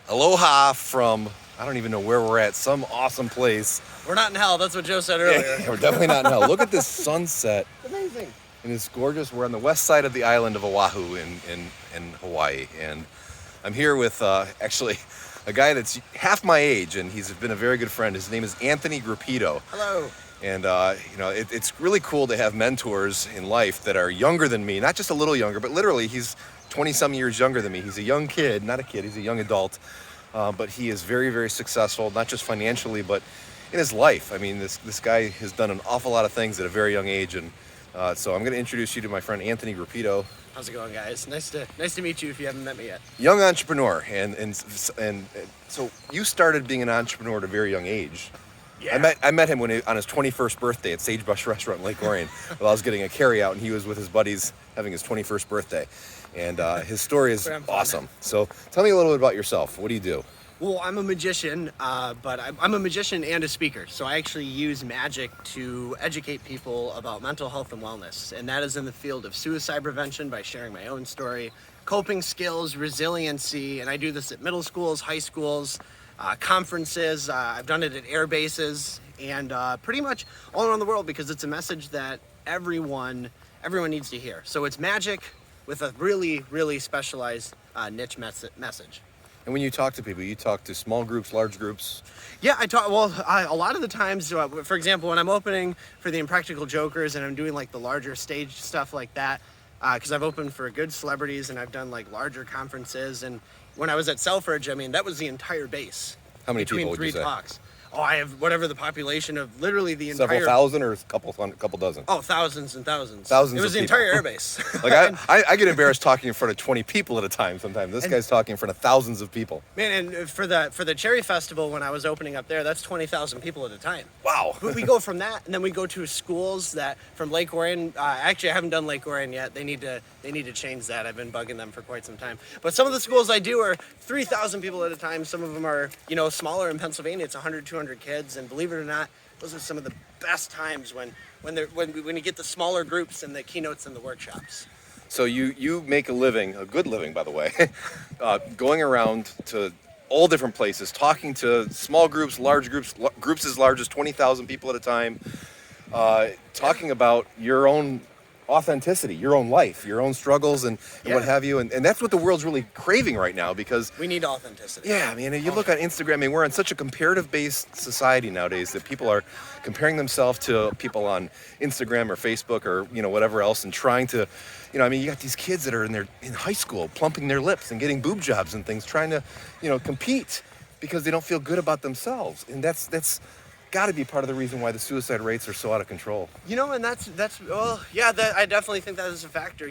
Aloha from, I don't even know where we're at, some awesome place. We're not in hell. That's what Joe said earlier. We're definitely not in hell. Look at this sunset. It's amazing. And it's gorgeous. We're on the west side of the island of Oahu in Hawaii. And I'm here with actually a guy that's half my age, and he's been a very good friend. His name is Anthony Grupido. Hello. And, it's really cool to have mentors in life that are younger than me, not just a little younger, but literally he's 20-some years younger than me. He's a young kid, not a kid, he's a young adult. But he is very, very successful, not just financially, but in his life. I mean, this guy has done an awful lot of things at a very young age. And so I'm going to introduce you to my friend Anthony Grupido. How's it going, guys? Nice to meet you if you haven't met me yet. Young entrepreneur. And so you started being an entrepreneur at a very young age. Yeah. I met him on his 21st birthday at Sagebrush Restaurant in Lake Orion. While I was getting a carryout, and he was with his buddies having his 21st birthday. And his story is awesome. So tell me a little bit about yourself. What do you do? Well, I'm a magician, but I'm a magician and a speaker. So I actually use magic to educate people about mental health and wellness. And that is in the field of suicide prevention by sharing my own story, coping skills, resiliency. And I do this at middle schools, high schools, conferences. I've done it at air bases and pretty much all around the world because it's a message that everyone needs to hear. So it's magic with a really, really specialized niche message. And when you talk to people, you talk to small groups, large groups? Yeah, a lot of the times, for example, when I'm opening for the Impractical Jokers and I'm doing like the larger stage stuff like that, because I've opened for good celebrities and I've done like larger conferences. And when I was at Selfridge, I mean, that was the entire base. How many people would between you say? three talks. Oh, I have whatever the population of literally the entire... Several thousand or a couple dozen? Oh, thousands and thousands. Thousands It was of the people. entire airbase. Like I get embarrassed talking in front of 20 people at a time sometimes. This guy's talking in front of thousands of people. Man, and for the Cherry Festival, when I was opening up there, that's 20,000 people at a time. Wow. But we go from that, and then we go to schools that from Lake Orion. Actually, I haven't done Lake Orion yet. They need to change that. I've been bugging them for quite some time. But some of the schools I do are 3,000 people at a time. Some of them are, smaller in Pennsylvania. It's 100, 200 kids, and believe it or not, those are some of the best times when you get the smaller groups and the keynotes and the workshops. So you make a living, a good living, by the way, going around to all different places, talking to small groups, large groups, groups as large as 20,000 people at a time, talking about your own authenticity, your own life, your own struggles and what have you. And that's what the world's really craving right now because... We need authenticity. Yeah, I mean, you look on Instagram, I mean, we're in such a comparative-based society nowadays that people are comparing themselves to people on Instagram or Facebook or, whatever else and trying to, you got these kids that are in high school plumping their lips and getting boob jobs and things, trying to, compete because they don't feel good about themselves. And that's got to be part of the reason why the suicide rates are so out of control. And I definitely think that is a factor.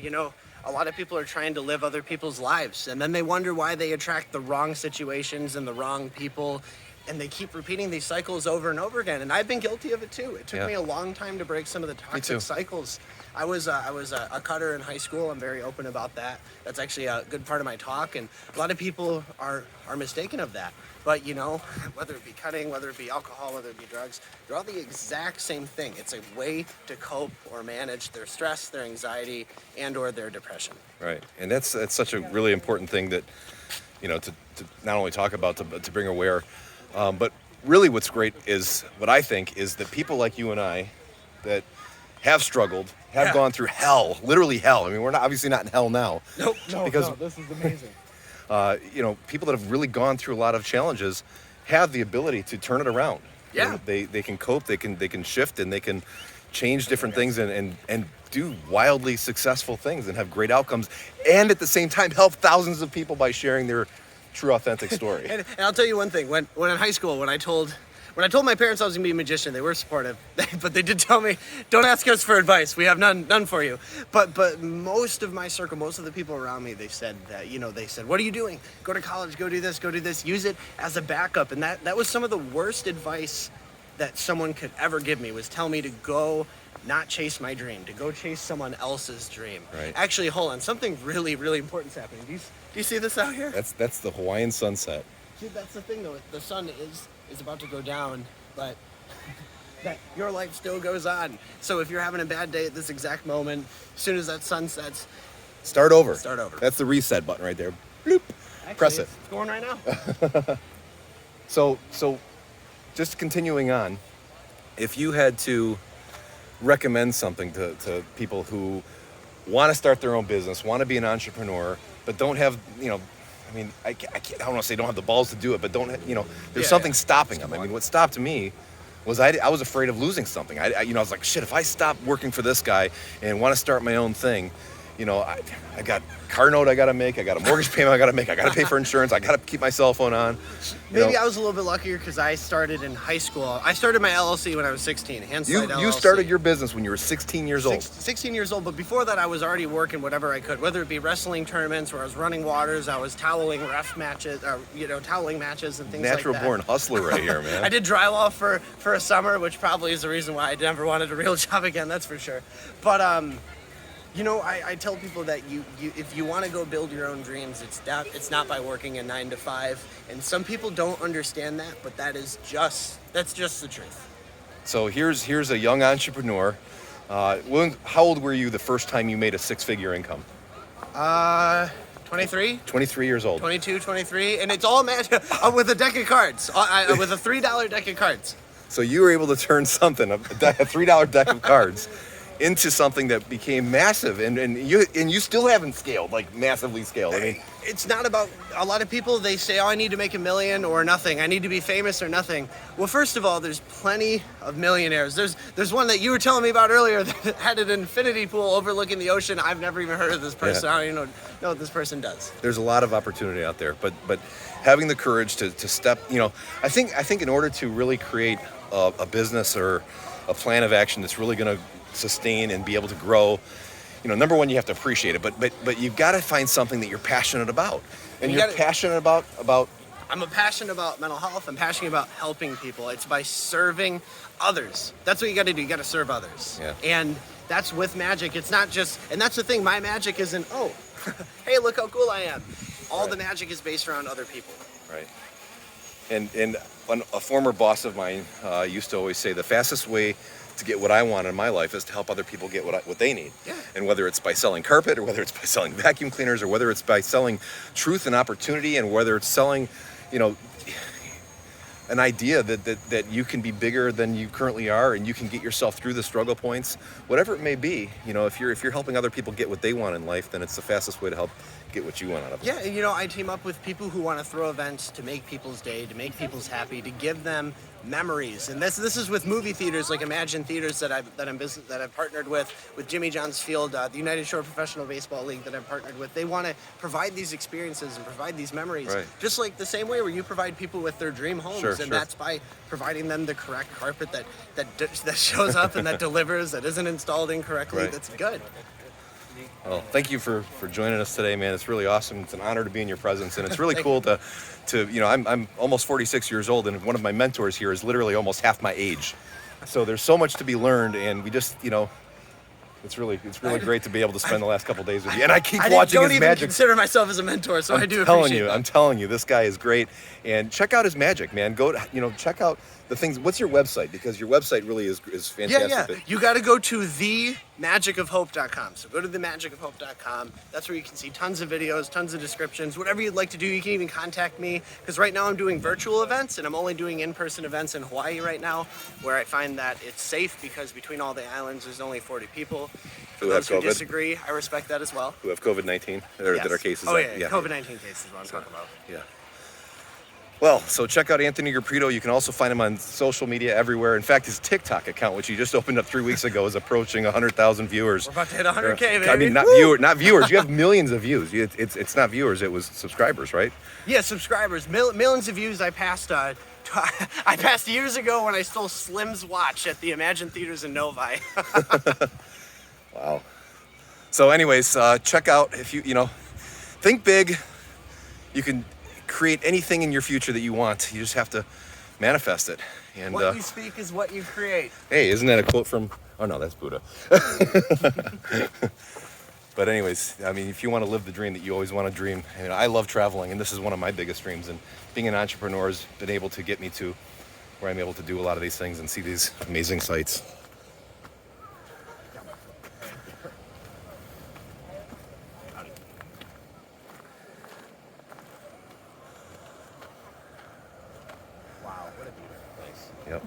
A lot of people are trying to live other people's lives, and then they wonder why they attract the wrong situations and the wrong people, and they keep repeating these cycles over and over again. And I've been guilty of it too. It took me a long time to break some of the toxic cycles. I was a cutter in high school. I'm very open about that. That's actually a good part of my talk, and a lot of people are mistaken of that. But, whether it be cutting, whether it be alcohol, whether it be drugs, they're all the exact same thing. It's a way to cope or manage their stress, their anxiety, and or their depression. Right. And that's such a really important thing that, to not only talk about, to bring aware. But really what's great is, what I think, is that people like you and I that have struggled, have gone through hell, literally hell. I mean, we're obviously not in hell now. No, this is amazing. People that have really gone through a lot of challenges have the ability to turn it around. Yeah. They can cope, they can shift, and they can change different things and do wildly successful things and have great outcomes, and at the same time help thousands of people by sharing their true authentic story. and I'll tell you one thing, when in high school, when I told my parents I was going to be a magician, they were supportive, but they did tell me, don't ask us for advice. We have none for you. But most of my circle, most of the people around me, they said that, they said, what are you doing? Go to college, go do this, use it as a backup. And that was some of the worst advice that someone could ever give me, was tell me to go not chase my dream, to go chase someone else's dream. Right. Actually, hold on, something really, really important is happening. Do you see this out here? That's the Hawaiian sunset. Dude, that's the thing though, the sun is about to go down, but that your life still goes on. So if you're having a bad day at this exact moment, as soon as that sun sets, Start over. Start over. That's the reset button right there. Bloop. Actually, Press it. It's going right now. So just continuing on, if you had to recommend something to people who want to start their own business, want to be an entrepreneur, but don't have, I mean, I don't want to say don't have the balls to do it, but don't, there's something stopping them. I mean, what stopped me was I was afraid of losing something. I was like, shit, if I stop working for this guy and want to start my own thing, I got car note I got to make, I got a mortgage payment I got to make, I got to pay for insurance, I got to keep my cell phone on. Maybe I was a little bit luckier because I started in high school. I started my LLC when I was 16. You started your business when you were 16 years old. 16 years old, but before that I was already working whatever I could, whether it be wrestling tournaments where I was running waters, I was toweling ref matches, toweling matches and things like that. Natural born hustler right here, man. I did drywall for a summer, which probably is the reason why I never wanted a real job again, that's for sure. But I tell people that you if you want to go build your own dreams, it's not by working a 9 to 5. And some people don't understand that, but that's just the truth. So here's a young entrepreneur. How old were you the first time you made a 6-figure income? 23. 23 years old. 22, 23, and it's all with a deck of cards, with a $3 deck of cards. So you were able to turn something, a $3 deck of cards, into something that became massive, and you still haven't scaled, like massively scaled. I mean, it's not about, a lot of people, they say, oh, I need to make $1 million or nothing. I need to be famous or nothing. Well, first of all, there's plenty of millionaires. There's one that you were telling me about earlier that had an infinity pool overlooking the ocean. I've never even heard of this person. Yeah. I don't even know what this person does. There's a lot of opportunity out there, but having the courage to step, I think in order to really create a business or a plan of action that's really going to sustain and be able to grow, number one, you have to appreciate it, but you've got to find something that you're passionate about. And you're passionate about I'm passionate about mental health. I'm passionate about helping people. It's by serving others. That's what you got to do. You got to serve others. Yeah. And that's with magic. It's not just, and that's the thing, my magic isn't, oh, hey, look how cool I am. All Right. the magic is based around other people. Right. And a former boss of mine used to always say the fastest way to get what I want in my life is to help other people get what they need. Yeah. And whether it's by selling carpet, or whether it's by selling vacuum cleaners, or whether it's by selling truth and opportunity, and whether it's selling, an idea that you can be bigger than you currently are, and you can get yourself through the struggle points, whatever it may be. If you're helping other people get what they want in life, then it's the fastest way to help get what you want out of it. Yeah, I team up with people who want to throw events to make people's day, to make people's happy, to give them memories. And this is with movie theaters like Imagine Theaters that I've partnered with Jimmy John's Field, the United Shore Professional Baseball League that I've partnered with. They want to provide these experiences and provide these memories, Right. just like the same way where you provide people with their dream homes, Sure, and sure. that's by providing them the correct carpet that shows up and that delivers, that isn't installed incorrectly. Right. That's good. Well, thank you for joining us today, man. It's really awesome. It's an honor to be in your presence, and it's really cool to I'm almost 46 years old, and one of my mentors here is literally almost half my age. So there's so much to be learned, and we just, it's really great to be able to spend the last couple days with you. And I keep watching his even magic. Consider myself as a mentor, so I do appreciate that. I'm telling you, this guy is great. And check out his magic, man. Go, check out the things. What's your website? Because your website really is fantastic. Yeah. You got to go to themagicofhope.com. So go to themagicofhope.com. That's where you can see tons of videos, tons of descriptions, whatever you'd like to do. You can even contact me, because right now I'm doing virtual events, and I'm only doing in-person events in Hawaii right now, where I find that it's safe, because between all the islands there's only 40 people. For Who have those who COVID. disagree, I respect that as well. Who have COVID-19? Or Yes. that are cases? Oh yeah, COVID-19 cases is what I'm talking about. Yeah. Well, so check out Anthony Grupido. You can also find him on social media everywhere. In fact, his TikTok account, which he just opened up 3 weeks ago, is approaching 100,000 viewers. We're about to hit 100K, baby. I mean, not viewers. You have millions of views. It's not viewers. It was subscribers, right? Yeah, subscribers. Millions of views. I passed years ago when I stole Slim's watch at the Imagine Theaters in Novi. Wow. So anyways, check out, if you think big. You can create anything in your future that you want. You just have to manifest it. And What you speak is what you create. hey, isn't that a quote from, oh no, that's Buddha. But anyways, I mean, if you want to live the dream that you always want to dream, I love traveling, and this is one of my biggest dreams, and being an entrepreneur has been able to get me to where I'm able to do a lot of these things and see these amazing sights. to be there. Nice. Yep.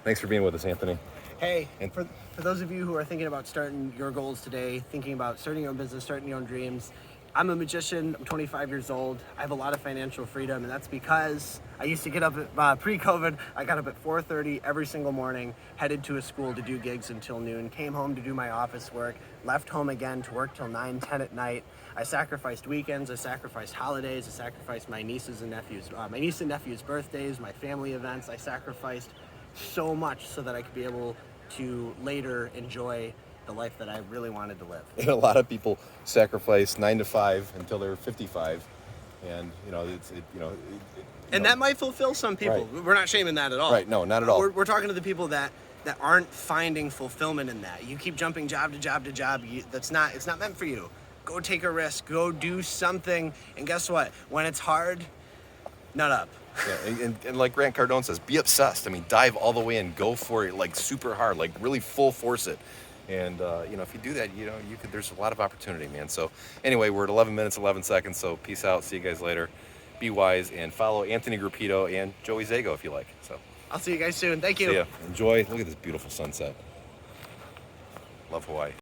Thanks for being with us, Anthony. Hey, And- for those of you who are thinking about starting your goals today, thinking about starting your own business, starting your own dreams, I'm a magician. I'm 25 years old. I have a lot of financial freedom, and that's because I used to get up at, pre-COVID, I got up at 4:30 every single morning, headed to a school to do gigs until noon, came home to do my office work, left home again to work till 9, 10 at night. I sacrificed weekends, I sacrificed holidays, I sacrificed my niece and nephew's birthdays, my family events. I sacrificed so much so that I could be able to later enjoy the life that I really wanted to live. And a lot of people sacrifice 9 to 5 until they're 55, and And that might fulfill some people. Right. We're not shaming that at all. Right, no, not at all. We're talking to the people that aren't finding fulfillment in that. You keep jumping job to job to job. It's not meant for you. Go take a risk. Go do something. And guess what? When it's hard, nut up. Yeah, and like Grant Cardone says, be obsessed. I mean, dive all the way in, go for it, like super hard, like really full force it. And if you do that, there's a lot of opportunity, man. So anyway, we're at 11 minutes, 11 seconds. So peace out. See you guys later. Be wise and follow Anthony Grupido and Joey Zago if you like. So I'll see you guys soon. Thank you. see ya. Enjoy. Look at this beautiful sunset. Love Hawaii.